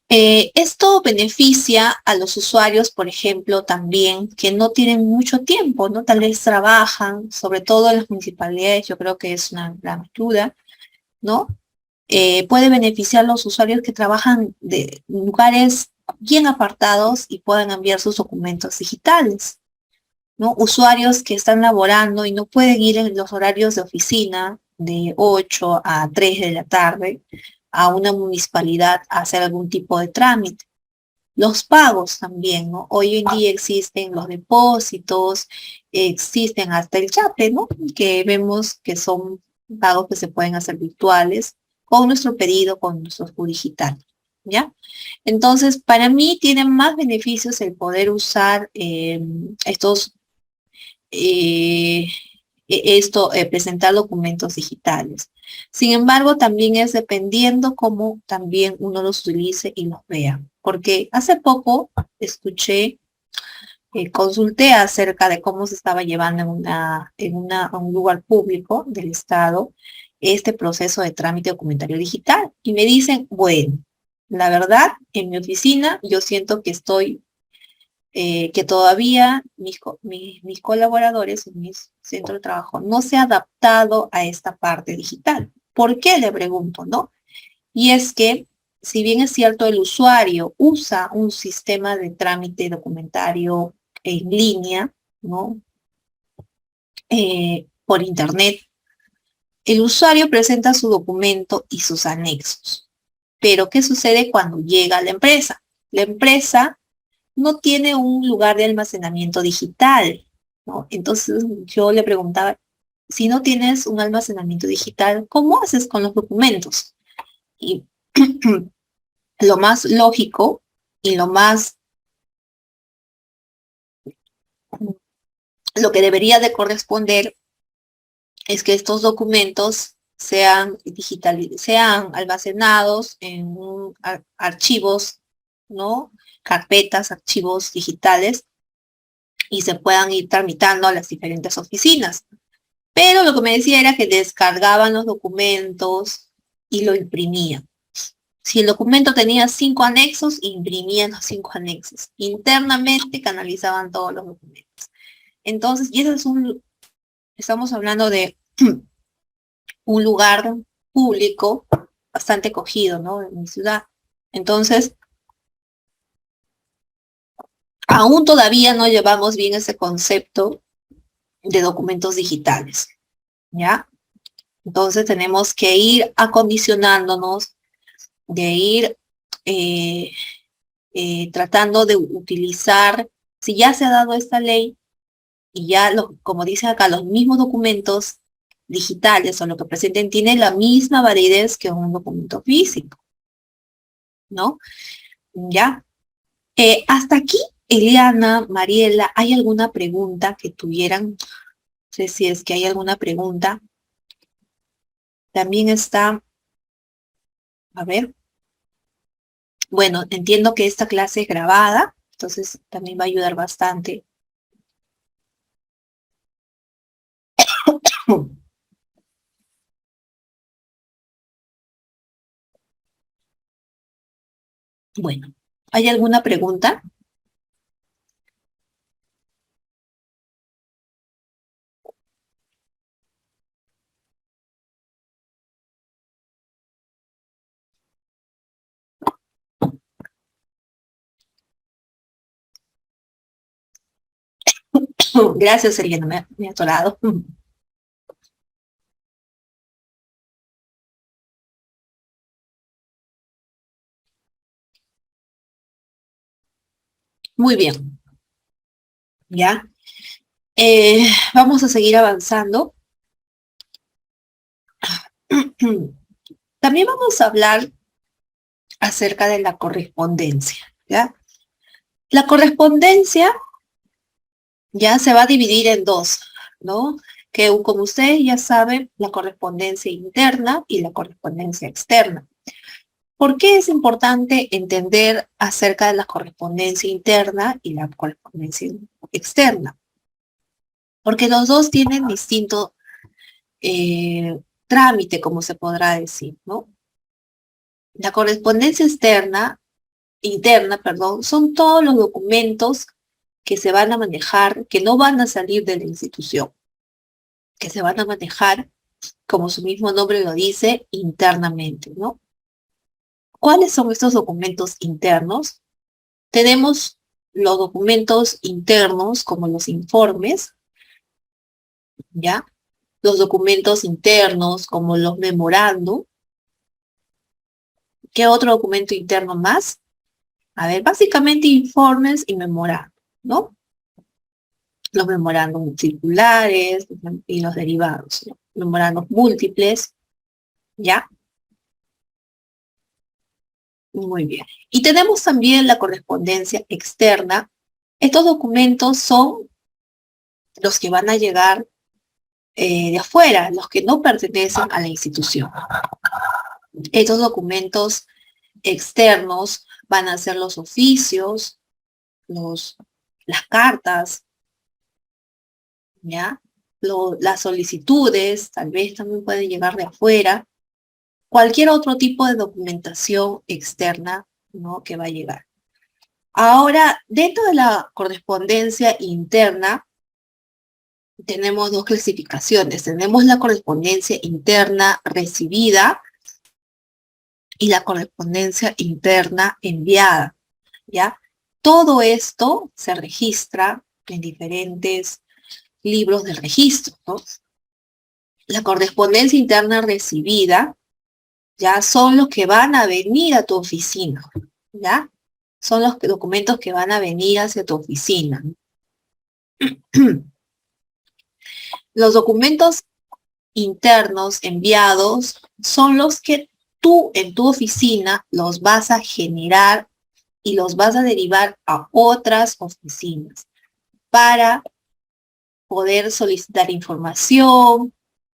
esto beneficia a los usuarios, por ejemplo, también que no tienen mucho tiempo, ¿no? Tal vez trabajan, sobre todo en las municipalidades, yo creo que es una gran ayuda, ¿no? Puede beneficiar a los usuarios que trabajan de lugares bien apartados y puedan enviar sus documentos digitales, ¿no? Usuarios que están laborando y no pueden ir en los horarios de oficina de 8 a 3 de la tarde a una municipalidad a hacer algún tipo de trámite. Los pagos también, ¿no? Hoy en día existen los depósitos, existen hasta el Yape, ¿no? Que vemos que son pagos que se pueden hacer virtuales con nuestro pedido, con nuestro digital, ¿ya? Entonces, para mí tiene más beneficios el poder usar eh, presentar documentos digitales. Sin embargo, también es dependiendo cómo también uno los utilice y los vea. Porque hace poco escuché, consulté acerca de cómo se estaba llevando en un lugar público del Estado este proceso de trámite documentario digital. Y me dicen, bueno, la verdad, en mi oficina yo siento que que todavía mis colaboradores en mi centro de trabajo no se ha adaptado a esta parte digital. ¿Por qué? Le pregunto, ¿no? Y es que, si bien es cierto, el usuario usa un sistema de trámite documentario en línea, ¿no? Por internet, el usuario presenta su documento y sus anexos. Pero, ¿qué sucede cuando llega a la empresa? La empresa no tiene un lugar de almacenamiento digital, ¿no? Entonces yo le preguntaba, si no tienes un almacenamiento digital, ¿cómo haces con los documentos? Y lo más lógico y lo que debería de corresponder es que estos documentos sean almacenados en archivos, ¿no? Carpetas, archivos digitales y se puedan ir tramitando a las diferentes oficinas. Pero lo que me decía era que descargaban los documentos y lo imprimían. Si el documento tenía 5 anexos, imprimían los 5 anexos. Internamente canalizaban todos los documentos. Entonces, estamos hablando de un lugar público bastante cogido, ¿no? En mi ciudad. Entonces, aún todavía no llevamos bien ese concepto de documentos digitales, ¿ya? Entonces tenemos que ir acondicionándonos, de ir eh, tratando de utilizar, si ya se ha dado esta ley y ya, como dice acá, los mismos documentos digitales o lo que presenten tienen la misma validez que un documento físico, ¿no? Ya. Hasta aquí, Eliana, Mariela, ¿hay alguna pregunta que tuvieran? No sé si es que hay alguna pregunta. También está, a ver, bueno, entiendo que esta clase es grabada, entonces también va a ayudar bastante. Bueno, ¿hay alguna pregunta? Gracias, Seriana, me ha atorado. Muy bien, ¿ya? Vamos a seguir avanzando. También vamos a hablar acerca de la correspondencia, ¿ya? La correspondencia ya se va a dividir en dos, ¿no? Que como ustedes ya saben, la correspondencia interna y la correspondencia externa. ¿Por qué es importante entender acerca de la correspondencia interna y la correspondencia externa? Porque los dos tienen distinto trámite, como se podrá decir, ¿no? La correspondencia interna, perdón, son todos los documentos que se van a manejar, que no van a salir de la institución, que se van a manejar, como su mismo nombre lo dice, internamente, ¿no? ¿Cuáles son estos documentos internos? Tenemos los documentos internos, como los informes, ¿ya? Los documentos internos, como los memorándum. ¿Qué otro documento interno más? A ver, básicamente informes y memorándum, ¿no? Los memorándum circulares y los derivados, ¿no? Memorándum múltiples, ¿ya? Muy bien. Y tenemos también la correspondencia externa. Estos documentos son los que van a llegar de afuera, los que no pertenecen a la institución. Estos documentos externos van a ser los oficios, las cartas, ¿ya? Las solicitudes, tal vez también pueden llegar de afuera. Cualquier otro tipo de documentación externa, ¿no? Que va a llegar. Ahora, dentro de la correspondencia interna, tenemos dos clasificaciones. Tenemos la correspondencia interna recibida y la correspondencia interna enviada, ¿ya? Todo esto se registra en diferentes libros de registro, ¿no? La correspondencia interna recibida ya son los que van a venir a tu oficina, ¿ya? Son los documentos que van a venir hacia tu oficina. Los documentos internos enviados son los que tú en tu oficina los vas a generar y los vas a derivar a otras oficinas para poder solicitar información.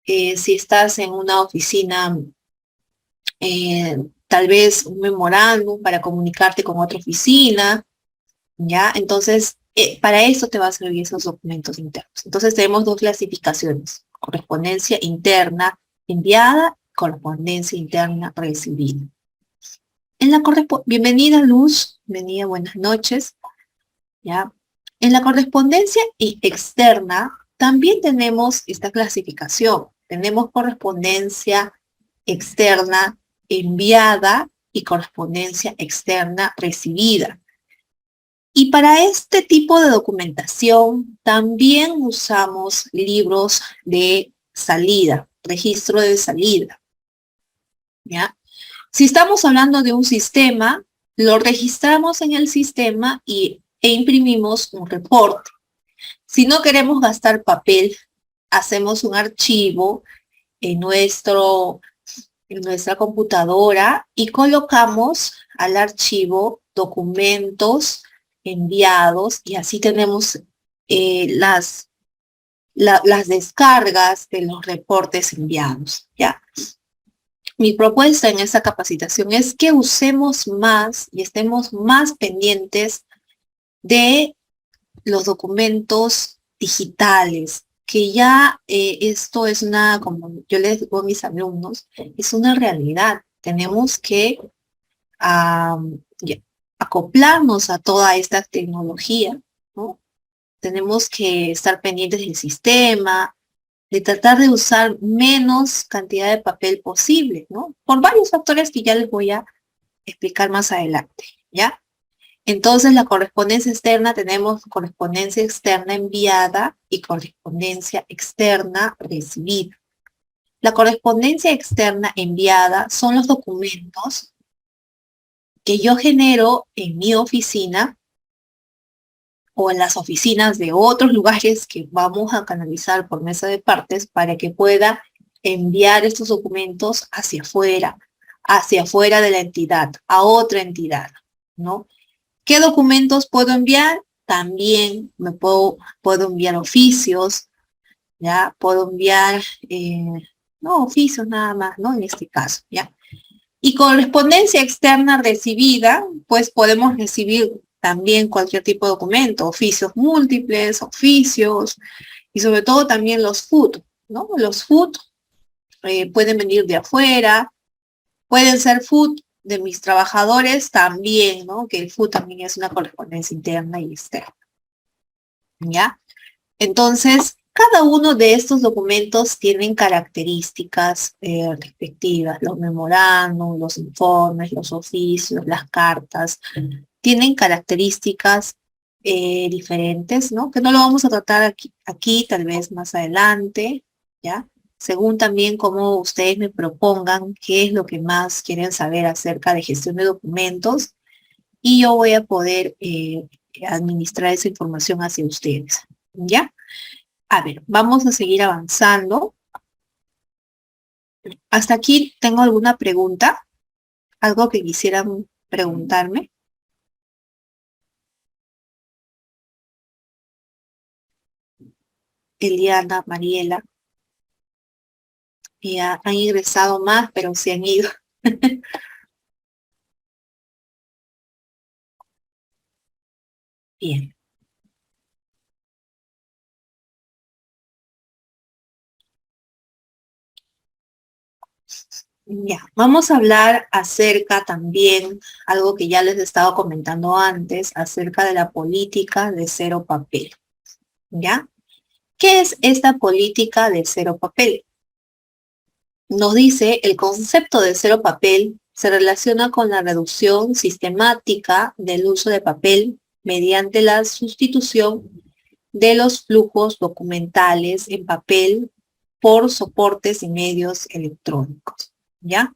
Si estás en una oficina, tal vez un memorándum para comunicarte con otra oficina, ¿ya? Entonces, para eso te va a servir esos documentos internos. Entonces, tenemos dos clasificaciones: correspondencia interna enviada, correspondencia interna recibida. Bienvenida, Luz, bienvenida, buenas noches, ¿ya? En la correspondencia externa también tenemos esta clasificación. Tenemos correspondencia externa enviada y correspondencia externa recibida. Y para este tipo de documentación también usamos libros de salida, registro de salida, ¿ya? Si estamos hablando de un sistema, lo registramos en el sistema e imprimimos un reporte. Si no queremos gastar papel, hacemos un archivo en nuestra computadora y colocamos al archivo documentos enviados y así tenemos las descargas de los reportes enviados, ¿ya? Mi propuesta en esta capacitación es que usemos más y estemos más pendientes de los documentos digitales, que ya esto es como yo les digo a mis alumnos, es una realidad. Tenemos que acoplarnos a toda esta tecnología, ¿no? Tenemos que estar pendientes del sistema, de tratar de usar menos cantidad de papel posible, ¿no? Por varios factores que ya les voy a explicar más adelante, ¿ya? Entonces, la correspondencia externa, tenemos correspondencia externa enviada y correspondencia externa recibida. La correspondencia externa enviada son los documentos que yo genero en mi oficina o en las oficinas de otros lugares que vamos a canalizar por mesa de partes para que pueda enviar estos documentos hacia afuera de la entidad, a otra entidad, ¿no? ¿Qué documentos puedo enviar? También puedo enviar oficios, ¿ya? Puedo enviar, no oficios nada más, ¿no? En este caso, ¿ya? Y correspondencia externa recibida, pues podemos recibir también cualquier tipo de documento, oficios múltiples, oficios, y sobre todo también los FUT, ¿no? Los FUT pueden venir de afuera, pueden ser FUT de mis trabajadores también, ¿no? Que el FUT también es una correspondencia interna y externa, ¿ya? Entonces, cada uno de estos documentos tienen características respectivas, los memorándum, los informes, los oficios, las cartas, tienen características diferentes, ¿no? Que no lo vamos a tratar aquí, tal vez más adelante, ¿ya? Según también cómo ustedes me propongan qué es lo que más quieren saber acerca de gestión de documentos y yo voy a poder administrar esa información hacia ustedes, ¿ya? A ver, vamos a seguir avanzando. ¿Hasta aquí tengo alguna pregunta? ¿Algo que quisieran preguntarme? Eliana, Mariela, ya han ingresado más, pero se han ido. Bien. Ya, vamos a hablar acerca también, algo que ya les he estado comentando antes, acerca de la política de cero papel, ¿ya? ¿Qué es esta política de cero papel? Nos dice, el concepto de cero papel se relaciona con la reducción sistemática del uso de papel mediante la sustitución de los flujos documentales en papel por soportes y medios electrónicos, ¿ya?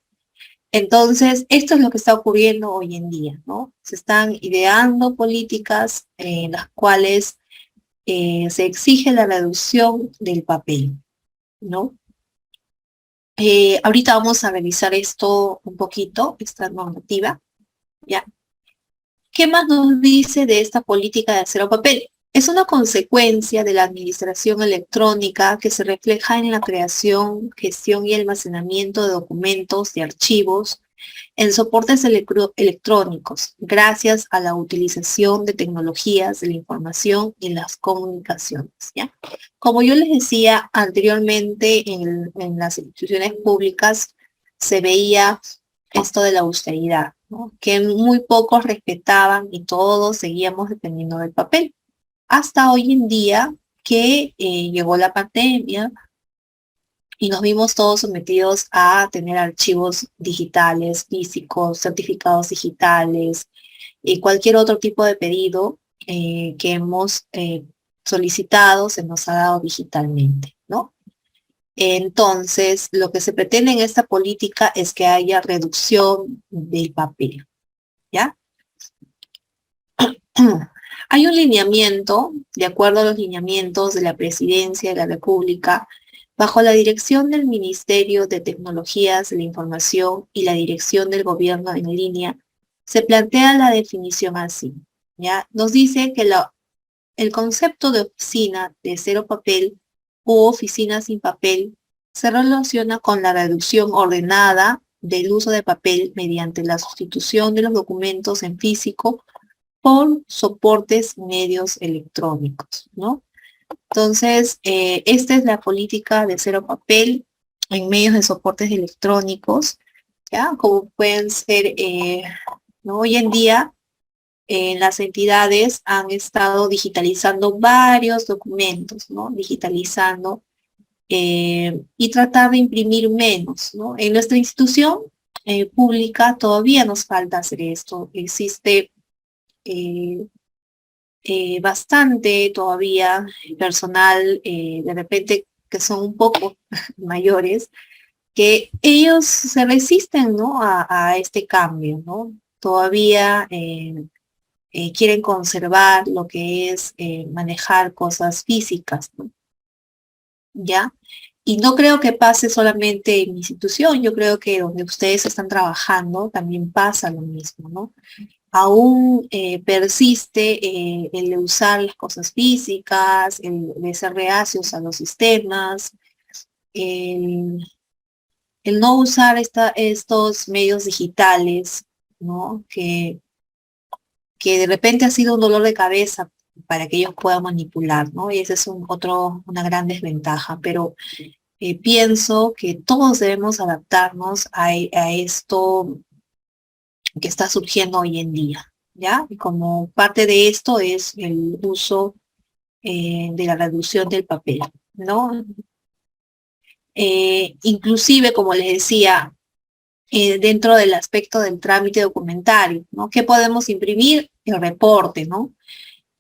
Entonces, esto es lo que está ocurriendo hoy en día, ¿no? Se están ideando políticas en las cuales se exige la reducción del papel, ¿no? Ahorita vamos a revisar esto un poquito, esta normativa, ¿ya? ¿Qué más nos dice de esta política de cero papel? Es una consecuencia de la administración electrónica que se refleja en la creación, gestión y almacenamiento de documentos y archivos en soportes electrónicos, gracias a la utilización de tecnologías de la información y las comunicaciones, ¿ya? Como yo les decía anteriormente, en las instituciones públicas se veía esto de la austeridad, ¿no? Que muy pocos respetaban y todos seguíamos dependiendo del papel. Hasta hoy en día que llegó la pandemia, y nos vimos todos sometidos a tener archivos digitales, físicos, certificados digitales y cualquier otro tipo de pedido que hemos solicitado se nos ha dado digitalmente, ¿no? Entonces, lo que se pretende en esta política es que haya reducción del papel, ¿ya? Hay un lineamiento, de acuerdo a los lineamientos de la Presidencia de la República, bajo la dirección del Ministerio de Tecnologías de la Información y la dirección del Gobierno en línea, se plantea la definición así, ¿ya? Nos dice que el concepto de oficina de cero papel u oficina sin papel se relaciona con la reducción ordenada del uso de papel mediante la sustitución de los documentos en físico por soportes medios electrónicos, ¿no? Entonces, esta es la política de cero papel en medios de soportes electrónicos, ¿ya? Como pueden ser, ¿no? Hoy en día, las entidades han estado digitalizando varios documentos, ¿no? Digitalizando y tratar de imprimir menos, ¿no? En nuestra institución pública todavía nos falta hacer esto. Existe bastante todavía personal, de repente que son un poco mayores, que ellos se resisten, ¿no? a este cambio, ¿no? Todavía quieren conservar lo que es manejar cosas físicas, ¿no? ¿Ya? Y no creo que pase solamente en mi institución, yo creo que donde ustedes están trabajando también pasa lo mismo, ¿no? Aún persiste el de usar las cosas físicas, el de ser reacios a los sistemas, el, el no usar estos medios digitales, ¿no? Que de repente ha sido un dolor de cabeza para que ellos puedan manipular, ¿no? Y esa es una gran desventaja, pero pienso que todos debemos adaptarnos a esto que está surgiendo hoy en día, ¿ya? Y como parte de esto es el uso de la reducción del papel, ¿no? Inclusive, como les decía, dentro del aspecto del trámite documentario, ¿no? ¿Qué podemos imprimir? El reporte, ¿no?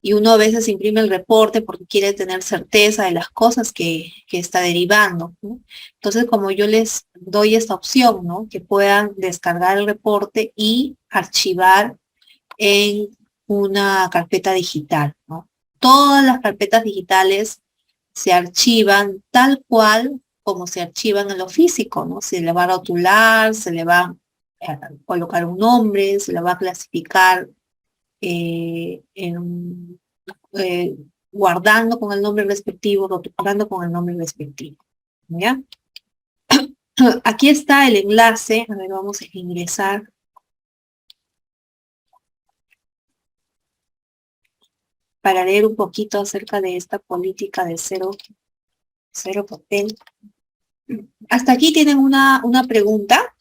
Y uno a veces imprime el reporte porque quiere tener certeza de las cosas que está derivando, ¿no? Entonces, como yo les doy esta opción, ¿no? Que puedan descargar el reporte y archivar en una carpeta digital, ¿no? Todas las carpetas digitales se archivan tal cual como se archivan en lo físico, ¿no? Se le va a rotular, se le va a colocar un nombre, se le va a clasificar en, eh, guardando con el nombre respectivo, rotulando con el nombre respectivo, ¿ya? Aquí está el enlace, a ver, vamos a ingresar para leer un poquito acerca de esta política de cero papel. Hasta aquí tienen una pregunta.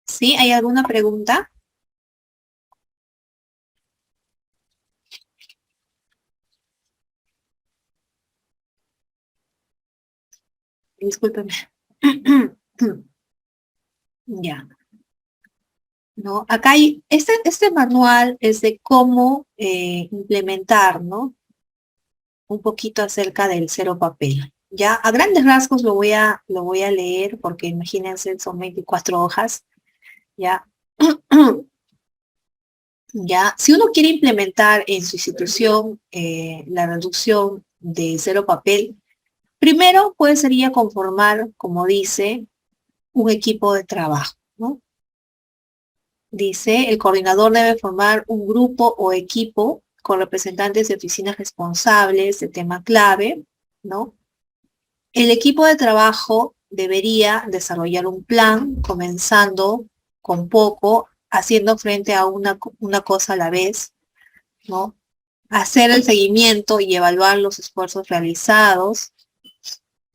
¿Sí? ¿Hay alguna pregunta? Discúlpeme. Ya. ¿No? Acá hay, este manual es de cómo implementar, ¿no? Un poquito acerca del cero papel. Ya, a grandes rasgos lo voy a leer porque imagínense, son 24 hojas, ya. Ya, si uno quiere implementar en su institución la reducción de cero papel, primero pues sería conformar, como dice, un equipo de trabajo, ¿no? Dice, el coordinador debe formar un grupo o equipo con representantes de oficinas responsables de tema clave, ¿no? El equipo de trabajo debería desarrollar un plan, comenzando con poco, haciendo frente a una cosa a la vez, ¿no? Hacer el seguimiento y evaluar los esfuerzos realizados,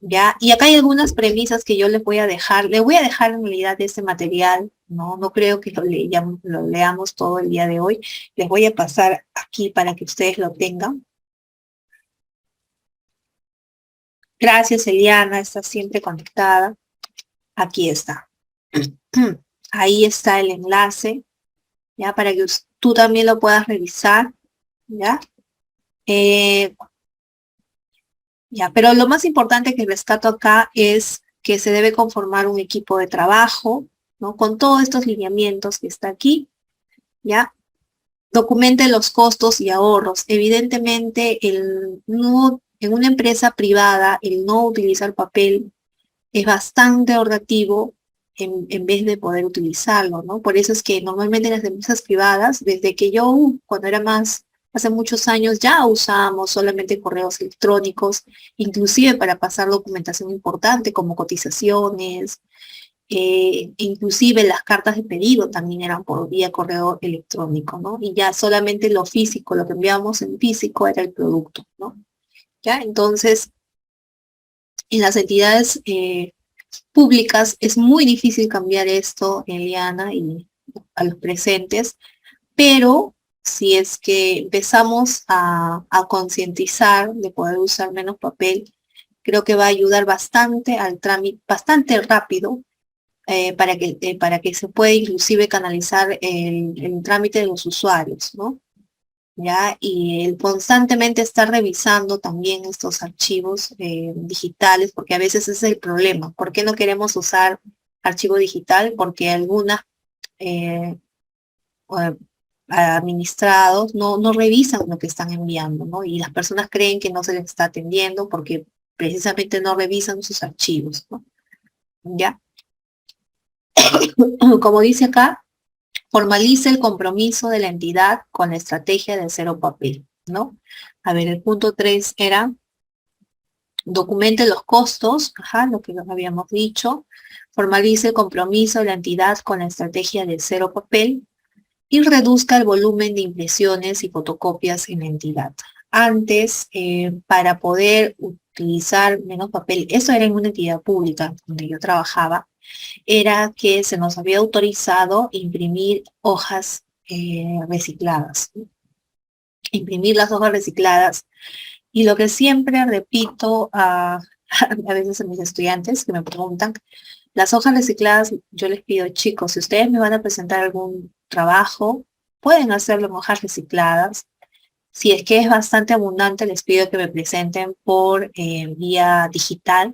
¿ya? Y acá hay algunas premisas que yo les voy a dejar en realidad este material, ¿no? No creo que lo leamos todo el día de hoy. Les voy a pasar aquí para que ustedes lo tengan. Gracias, Eliana, está siempre conectada. Aquí está. Ahí está el enlace, ¿ya? Para que tú también lo puedas revisar, ¿ya? Ya, pero lo más importante que rescato acá es que se debe conformar un equipo de trabajo, ¿no? Con todos estos lineamientos que está aquí, ¿ya? Documente los costos y ahorros. Evidentemente, en una empresa privada, el no utilizar papel es bastante ahorrativo en vez de poder utilizarlo, ¿no? Por eso es que normalmente en las empresas privadas, desde que yo, cuando era más, hace muchos años, ya usábamos solamente correos electrónicos, inclusive para pasar documentación importante como cotizaciones, inclusive las cartas de pedido también eran por vía correo electrónico, ¿no? Y ya solamente lo físico, lo que enviábamos en físico era el producto, ¿no? ¿Ya? Entonces, en las entidades públicas es muy difícil cambiar esto, Eliana, y a los presentes, pero si es que empezamos a concientizar de poder usar menos papel, creo que va a ayudar bastante al trámite, bastante rápido, para que se pueda inclusive canalizar el trámite de los usuarios, ¿no? ¿Ya? Y el constantemente estar revisando también estos archivos digitales, porque a veces ese es el problema. ¿Por qué no queremos usar archivo digital? Porque algunas eh, eh, administrados no revisan lo que están enviando, ¿no? Y las personas creen que no se les está atendiendo porque precisamente no revisan sus archivos, ¿no? ¿Ya? Como dice acá, formalice el compromiso de la entidad con la estrategia del cero papel, ¿no? A ver, el punto 3 era documente los costos, ajá, lo que nos habíamos dicho, formalice el compromiso de la entidad con la estrategia del cero papel y reduzca el volumen de impresiones y fotocopias en la entidad. Antes, para poder utilizar menos papel, eso era en una entidad pública donde yo trabajaba, era que se nos había autorizado imprimir hojas recicladas, ¿no? Imprimir las hojas recicladas. Y lo que siempre repito a veces a mis estudiantes que me preguntan, las hojas recicladas, yo les pido, chicos, si ustedes me van a presentar algún trabajo, pueden hacerlo en hojas recicladas. Si es que es bastante abundante, les pido que me presenten por vía digital.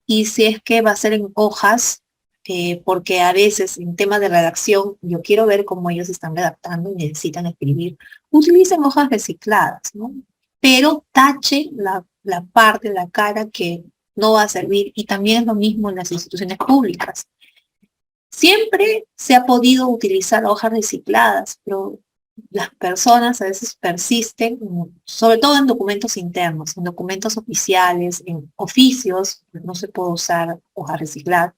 Y si es que va a ser en hojas, porque a veces en temas de redacción yo quiero ver cómo ellos están redactando y necesitan escribir, utilicen hojas recicladas, ¿no? Pero tache la parte, la cara que no va a servir. Y también es lo mismo en las instituciones públicas. Siempre se ha podido utilizar hojas recicladas, pero las personas a veces persisten, sobre todo en documentos internos, en documentos oficiales, en oficios, no se puede usar hoja reciclada,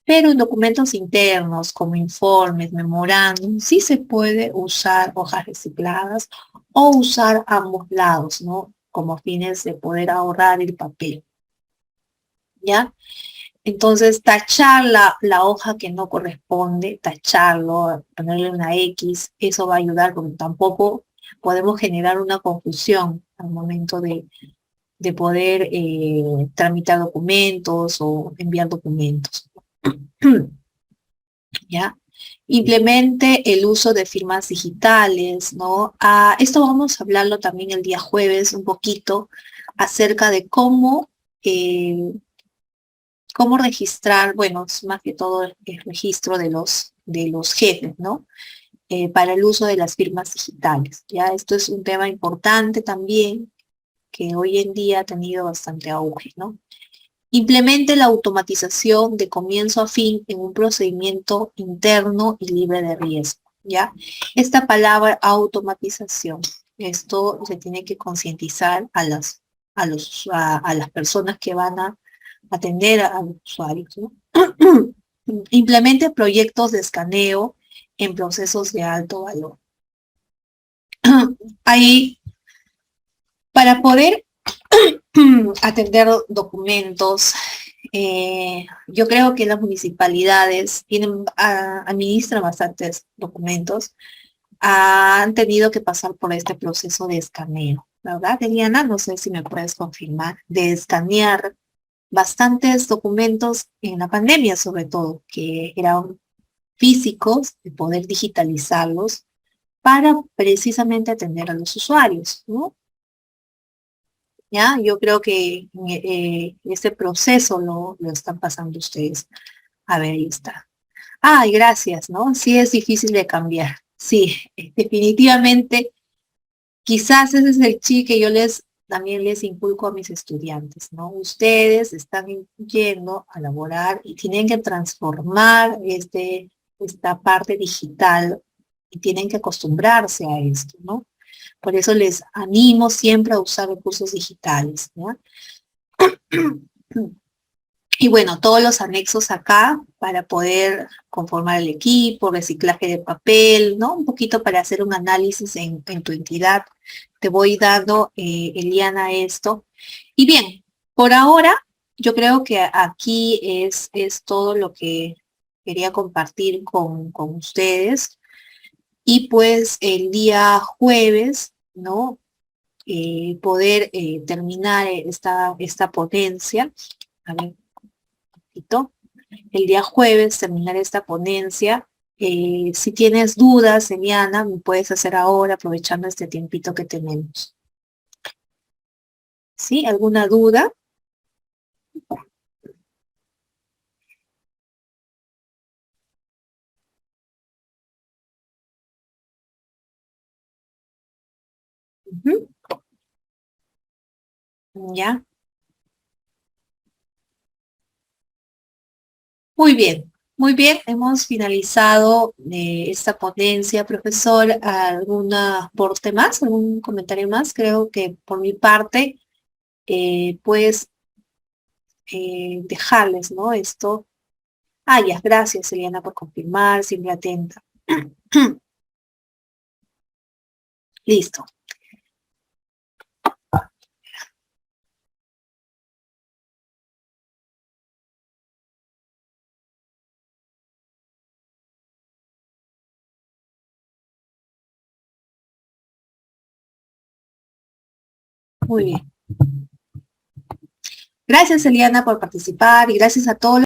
pero en documentos internos como informes, memorándum, sí se puede usar hojas recicladas o usar ambos lados, ¿no? Como fines de poder ahorrar el papel, ¿ya? Entonces, tachar la hoja que no corresponde, tacharlo, ponerle una X, eso va a ayudar porque tampoco podemos generar una confusión al momento de poder tramitar documentos o enviar documentos. ¿Ya? Implemente el uso de firmas digitales, ¿no? Esto vamos a hablarlo también el día jueves un poquito acerca de eh, cómo registrar, bueno, es más que todo el registro de los jefes, ¿no? Para el uso de las firmas digitales. Ya, esto es un tema importante también que hoy en día ha tenido bastante auge, ¿no? Implemente la automatización de comienzo a fin en un procedimiento interno y libre de riesgo, ¿ya? Esta palabra automatización, esto se tiene que concientizar a las personas que van a atender a los usuarios, ¿no? Implemente proyectos de escaneo en procesos de alto valor. Ahí, para poder atender documentos, yo creo que las municipalidades administran bastantes documentos, han tenido que pasar por este proceso de escaneo, ¿verdad, Eliana? No sé si me puedes confirmar, de escanear bastantes documentos en la pandemia, sobre todo, que eran físicos, de poder digitalizarlos para precisamente atender a los usuarios, ¿no? ¿Ya? Yo creo que este proceso lo están pasando ustedes. A ver, ahí está. Ay, gracias, ¿no? Sí es difícil de cambiar. Sí, definitivamente. Quizás ese es el chip que yo también les inculco a mis estudiantes, ¿no? Ustedes están yendo a laborar y tienen que transformar esta parte digital y tienen que acostumbrarse a esto, ¿no? Por eso les animo siempre a usar recursos digitales, ¿no? Y bueno, todos los anexos acá para poder conformar el equipo, reciclaje de papel, ¿no? Un poquito para hacer un análisis en tu entidad. Te voy dando, Eliana, esto. Y bien, por ahora, yo creo que aquí es todo lo que quería compartir con ustedes. y pues el día jueves, ¿no? Poder terminar esta ponencia. A ver, un poquito. El día jueves terminar esta ponencia. Si tienes dudas, Eliana, me puedes hacer ahora, aprovechando este tiempito que tenemos. ¿Sí? ¿Alguna duda? Ujú. ¿Ya? Muy bien, muy bien. Hemos finalizado esta ponencia, profesor. ¿Algún aporte más? ¿Algún comentario más? Creo que por mi parte, pues dejarles, ¿no? Esto. Ah, ya, gracias, Eliana, por confirmar, siempre atenta. Listo. Muy bien. Gracias, Eliana, por participar y gracias a todos.